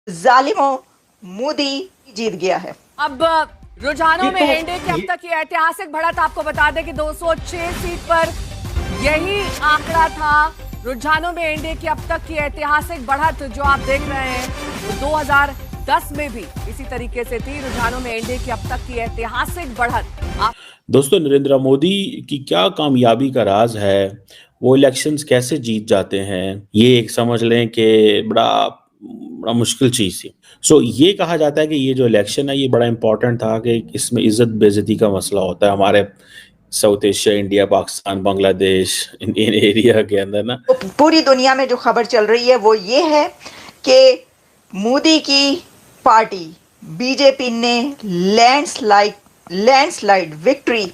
जालिमों, मोदी जीत गया है। अब रुझानों में एनडीए की अब तक की ऐतिहासिक बढ़त, आपको बता दें कि 206 सीट पर यही आंकड़ा था। रुझानों में एनडीए की अब तक की ऐतिहासिक बढ़त जो आप देख रहे हैं वो 2010 में भी इसी तरीके से थी। रुझानों में एनडीए की अब तक की ऐतिहासिक बढ़त। दोस्तों, नरेंद्र मोदी की क्या कामयाबी का राज है, वो इलेक्शंस कैसे जीत जाते हैं, ये एक समझ लें कि बड़ा मुश्किल चीज़ थी। ये कहा जाता है कि ये जो इलेक्शन है ये बड़ा इंपॉर्टेंट था कि इसमें इज्जत बेइज्जती का मसला होता है हमारे south Asia, India, Pakistan, Bangladesh, Indian area के अंदर ना। पूरी दुनिया में जो खबर चल रही है वो ये है कि मोदी की पार्टी बीजेपी ने लैंडस्लाइड विक्ट्री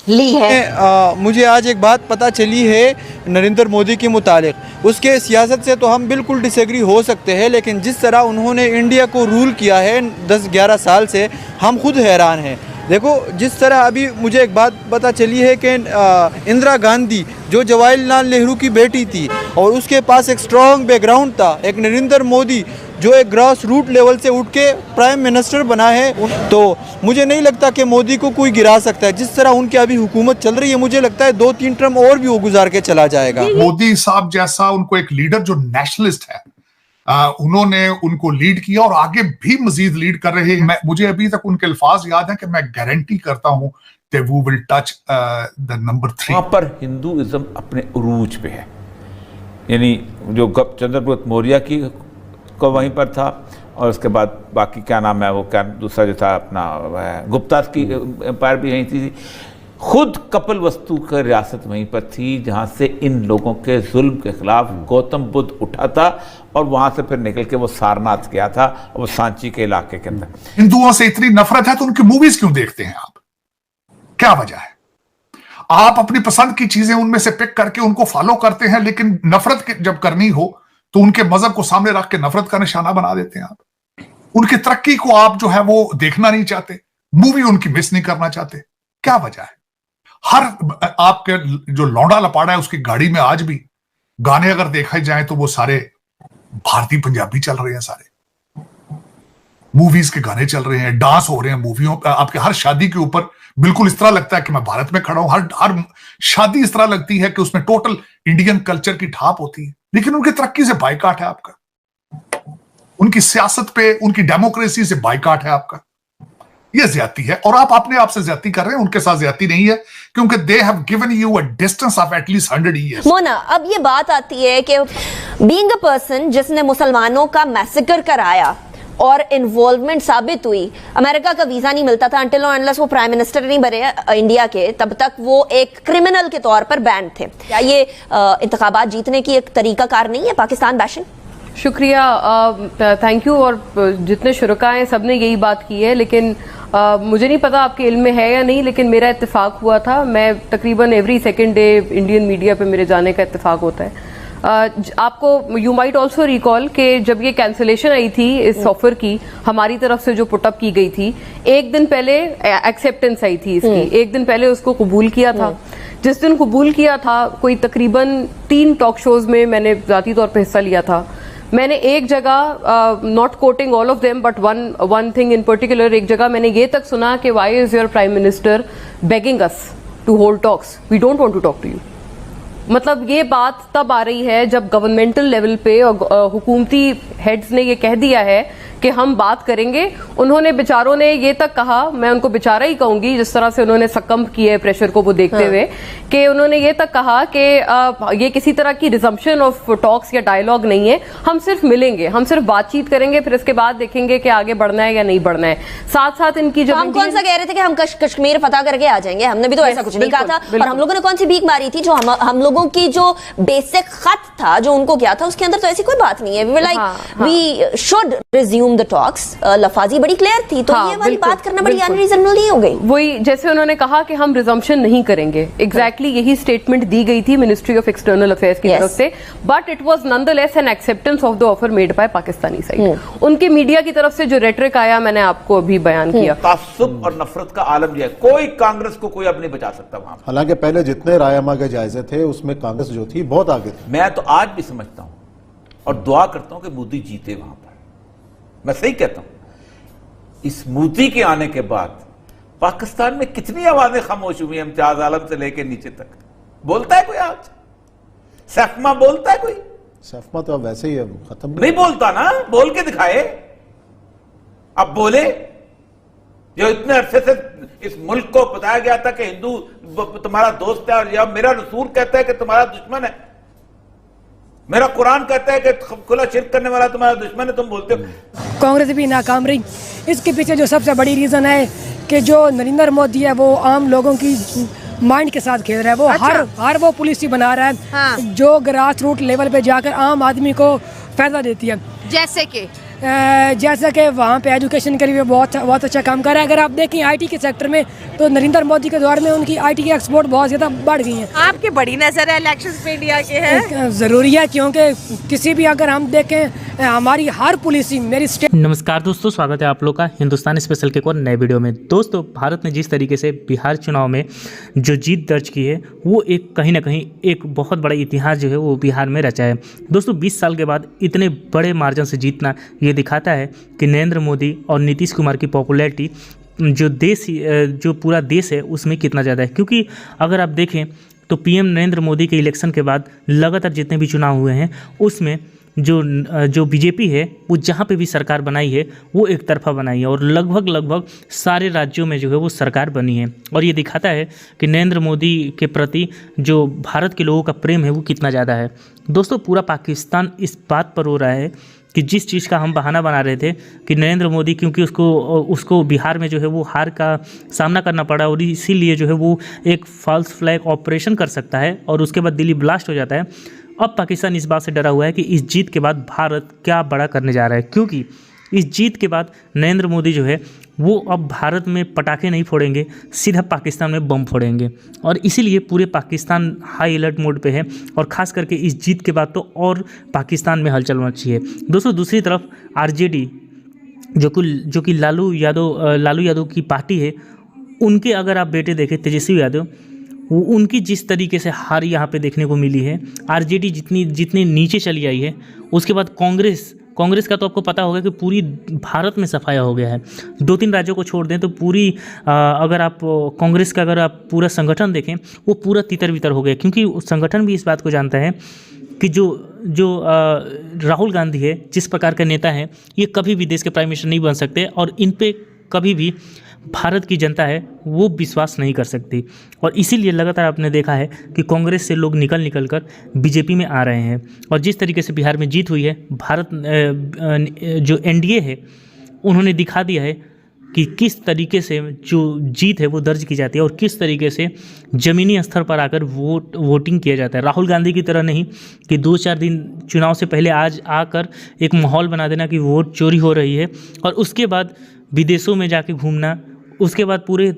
ली है। मुझे आज एक बात पता चली है नरेंद्र मोदी के मुतालिक, उसके सियासत से तो हम बिल्कुल डिसएग्री हो सकते हैं, लेकिन जिस तरह उन्होंने इंडिया को रूल किया है 10-11 साल से, हम खुद हैरान हैं। देखो, जिस तरह अभी मुझे एक बात पता चली है कि इंदिरा गांधी जो जवाहरलाल नेहरू की बेटी थी और उसके पास एक स्ट्रॉन्ग बैकग्राउंड था, एक नरेंद्र मोदी जो एक ग्रास रूट लेवल से उठ के प्राइम मिनिस्टर बना है, तो मुझे नहीं लगता कि मोदी को कोई गिरा सकता है। जिस तरह उनकी अभी हुकूमत चल रही है, मुझे लगता है 2-3 टर्म और भी वो गुजार के चला जाएगा। मोदी साहब जैसा उनको एक लीडर जो नेशनलिस्ट है, उन्होंने उनको लीड किया और आगे भी मजीद लीड कर रहे हैं। मुझे अभी तक उनके अल्फाज याद है कि मैं गारंटी करता हूं कि वो विल टच द नंबर 3। वहां पर हिंदुइज्म अपने उरूज पे है, यानी जो चंद्रगुप्त मौर्य की को वहीं पर था, और उसके बाद बाकी क्या नाम है वो, क्या दूसरा जो था अपना गुप्ता की एम्पायर भी यहीं थी। खुद कपिल वस्तु की रियासत वहीं पर थी जहां से इन लोगों के जुल्म के खिलाफ गौतम बुद्ध उठा था, और वहां से फिर निकल के वो सारनाथ गया था, वो सांची के इलाके के अंदर। हिंदुओं से इतनी नफरत है तो उनकी मूवीज क्यों देखते हैं आप? क्या वजह है? आप अपनी पसंद की चीजें उनमें से पिक करके उनको फॉलो करते हैं, लेकिन नफरत जब करनी हो तो उनके मजहब को सामने रख के नफरत का निशाना बना देते हैं आप। उनकी तरक्की को आप जो है वो देखना नहीं चाहते, मूवी उनकी मिस नहीं करना चाहते। क्या वजह है? हर आपके जो लौंडा लपाड़ा है उसकी गाड़ी में आज भी गाने अगर देखा जाए तो वो सारे भारतीय पंजाबी चल रहे हैं, सारे मूवीज के गाने चल रहे हैं, डांस हो रहे हैं मूवियों। आपके हर शादी के ऊपर बिल्कुल इस तरह लगता है कि मैं भारत में खड़ा हूं। हर शादी इस तरह लगती है कि उसमें टोटल इंडियन कल्चर की ठाप होती है, लेकिन उनकी तरक्की से बाइकाट है आपका, उनकी सियासत पे, उनकी डेमोक्रेसी से बाइकाट है आपका। ये ज्यादती है, और आप अपने आप से ज्यादती कर रहे हैं, उनके साथ ज्यादती नहीं है, क्योंकि they have given you a distance of at least 100 years. Mona, अब ये बात आती है कि बीइंग अ पर्सन जिसने मुसलमानों का मैसेकर कराया और इन्वॉल्वमेंट साबित हुई, अमेरिका का वीजा नहीं मिलता था अनटिल और अनलेस वो प्राइम मिनिस्टर नहीं बने इंडिया के, तब तक वो एक क्रिमिनल के तौर पर बैंड थे। क्या ये इंतखाबात जीतने की एक तरीकाकार नहीं है पाकिस्तान बैशिंग? शुक्रिया, थैंक यू। और जितने शुरका हैं सब ने यही बात की है, लेकिन मुझे नहीं पता आपके इल्म में है या नहीं, लेकिन मेरा इत्तेफाक हुआ था। मैं तकरीबन every second day Indian media पे मेरे जाने का इत्तेफाक होता है। आपको यू माइट ऑल्सो रिकॉल कि जब ये कैंसिलेशन आई थी इस ऑफर की, हमारी तरफ से जो पुटअप की गई थी, एक दिन पहले एक्सेप्टेंस आई थी इसकी, एक दिन पहले उसको कबूल किया था। जिस दिन कबूल किया था, कोई तकरीबन 3 टॉक शोज में मैंने ज़ाती तौर पर हिस्सा लिया था। मैंने एक जगह, not quoting all of them, but one thing in particular, एक जगह मैंने ये तक सुना कि why is your prime minister begging us to hold talks, we don't want to talk to you. मतलब ये बात तब आ रही है जब गवर्नमेंटल लेवल पे और हुकूमती हेड्स ने ये कह दिया है कि हम बात करेंगे। उन्होंने बेचारों ने ये तक कहा, मैं उनको बेचारा ही कहूंगी जिस तरह से उन्होंने सकम्प किए है प्रेशर को वो देखते हुए, कि उन्होंने ये तक कहा कि ये किसी तरह की रिजम्पशन ऑफ टॉक्स या डायलॉग नहीं है, हम सिर्फ मिलेंगे, हम सिर्फ बातचीत करेंगे, फिर इसके बाद देखेंगे कि आगे बढ़ना है या नहीं बढ़ना है। साथ साथ इनकी जो हम कौन सा कह रहे थे कि हम कश्मीर फतह करके आ जाएंगे, हमने भी तो ऐसा कुछ नहीं कहा था। और हम लोगों ने कौन सी भीख मारी थी? जो हम लोगों की जो बेसिक खत था जो उनको क्या था, उसके अंदर तो ऐसी कोई बात नहीं है। We were like we should resume the talks, लफाजी बड़ी क्लियर थी, तो ये वाली बात करना बड़ी अनरीजनेबल नहीं हो गई। वही जैसे उन्होंने कहा कि हम रिजम्पशन नहीं करेंगे, एग्जैक्टली यही स्टेटमेंट दी गई थी मिनिस्ट्री ऑफ एक्सटर्नल अफेयर्स की तरफ से, but it was nonetheless N acceptance of the offer made by Pakistani side. उनके मीडिया की तरफ से जो रेटरिक आया, मैंने आपको अभी बयान किया। तासुब और नफरत का आलम यह है, कोई कांग्रेस को कोई अब नहीं बचा सकता वहां। हालांकि पहले जितने रायमा के जायजे थे उसमें कांग्रेस जो थी बहुत आगे थी। मैं तो आज भी समझता हूं और दुआ करता हूं कि मोदी जीते वहां पर, मैं सही कहता हूं। इस मोदी के आने के बाद पाकिस्तान में कितनी आवाजें खामोश हुई हैं, इम्तियाज आलम से लेकर नीचे तक। बोलता है कोई आज? सैफमा बोलता है कोई? सैफमा तो अब वैसे ही है, खत्म नहीं बोलता ना, बोल के दिखाए। अब बोले। जो इतने अरसे से इस मुल्क को बताया गया था कि हिंदू तुम्हारा दोस्त है, और या मेरा रसूल कहता है कि तुम्हारा दुश्मन है, मेरा कुरान कहता है कि खुला शिरक करने वाला तुम्हारा दुश्मन है, तुम बोलते हो। कांग्रेस भी नाकाम रही। इसके पीछे जो सबसे बड़ी रीजन है कि जो नरेंद्र मोदी है वो आम लोगों की माइंड के साथ खेल रहा है। वो हर वो पॉलिसी बना रहा है जो ग्रास रूट लेवल पे जाकर आम आदमी को फायदा देती है। जैसे कि वहाँ पे एजुकेशन के लिए बहुत अच्छा काम कर रहा है। अगर आप देखें आईटी के सेक्टर में तो नरेंद्र मोदी के दौर में उनकी आईटी की एक्सपोर्ट बहुत ज़्यादा बढ़ गई है। आपकी बड़ी नजर है इलेक्शंस में इंडिया के है? ज़रूरी है, क्योंकि किसी भी अगर हम देखें हमारी हर पॉलिसी मेरी स्टेट। नमस्कार दोस्तों, स्वागत है आप लोग का हिंदुस्तान स्पेशल के एक और नए वीडियो में। दोस्तों, भारत ने जिस तरीके से बिहार चुनाव में जो जीत दर्ज की है वो एक कहीं ना कहीं एक बहुत बड़ा इतिहास जो है वो बिहार में रचा है। दोस्तों, 20 साल के बाद इतने बड़े मार्जिन से जीतना ये दिखाता है कि नरेंद्र मोदी और नीतीश कुमार की पॉपुलैरिटी जो पूरा देश है उसमें कितना ज़्यादा है। क्योंकि अगर आप देखें तो पीएम नरेंद्र मोदी के इलेक्शन के बाद लगातार जितने भी चुनाव हुए हैं उसमें जो बीजेपी है वो जहाँ पे भी सरकार बनाई है वो एक तरफा बनाई है, और लगभग सारे राज्यों में जो है वो सरकार बनी है। और ये दिखाता है कि नरेंद्र मोदी के प्रति जो भारत के लोगों का प्रेम है वो कितना ज़्यादा है। दोस्तों, पूरा पाकिस्तान इस बात पर रो रहा है कि जिस चीज़ का हम बहाना बना रहे थे कि नरेंद्र मोदी, क्योंकि उसको बिहार में जो है वो हार का सामना करना पड़ा और इसीलिए जो है वो एक फॉल्स फ्लैग ऑपरेशन कर सकता है और उसके बाद दिल्ली ब्लास्ट हो जाता है। अब पाकिस्तान इस बात से डरा हुआ है कि इस जीत के बाद भारत क्या बड़ा करने जा रहा है, क्योंकि इस जीत के बाद नरेंद्र मोदी जो है वो अब भारत में पटाखे नहीं फोड़ेंगे, सीधा पाकिस्तान में बम फोड़ेंगे। और इसीलिए पूरे पाकिस्तान हाई अलर्ट मोड पे है, और ख़ास करके इस जीत के बाद तो और पाकिस्तान में हलचल मची है। दोस्तों, दूसरी तरफ आरजेडी जो कि लालू यादव की पार्टी है, उनके अगर आप बेटे देखें तेजस्वी यादव, वो उनकी जिस तरीके से हार यहाँ पे देखने को मिली है, आरजेडी जितनी नीचे चली आई है, उसके बाद कांग्रेस का तो आपको पता होगा कि पूरी भारत में सफाया हो गया है। 2-3 राज्यों को छोड़ दें तो पूरी अगर आप कांग्रेस का अगर आप पूरा संगठन देखें वो पूरा तितर-बितर हो गया, क्योंकि संगठन भी इस बात को जानता है कि जो राहुल गांधी है, जिस प्रकार के नेता हैं, ये कभी भी देश के प्राइम मिनिस्टर नहीं बन सकते और इन पे कभी भी भारत की जनता है वो विश्वास नहीं कर सकती। और इसीलिए लगातार आपने देखा है कि कांग्रेस से लोग निकल कर बीजेपी में आ रहे हैं। और जिस तरीके से बिहार में जीत हुई है, भारत जो एनडीए है उन्होंने दिखा दिया है कि किस तरीके से जो जीत है वो दर्ज की जाती है और किस तरीके से ज़मीनी स्तर पर आकर वोटिंग किया जाता है। राहुल गांधी की तरह नहीं कि 2-4 दिन चुनाव से पहले आज आकर एक माहौल बना देना कि वोट चोरी हो रही है और उसके बाद विदेशों में जाके घूमना, उसके बाद पूरे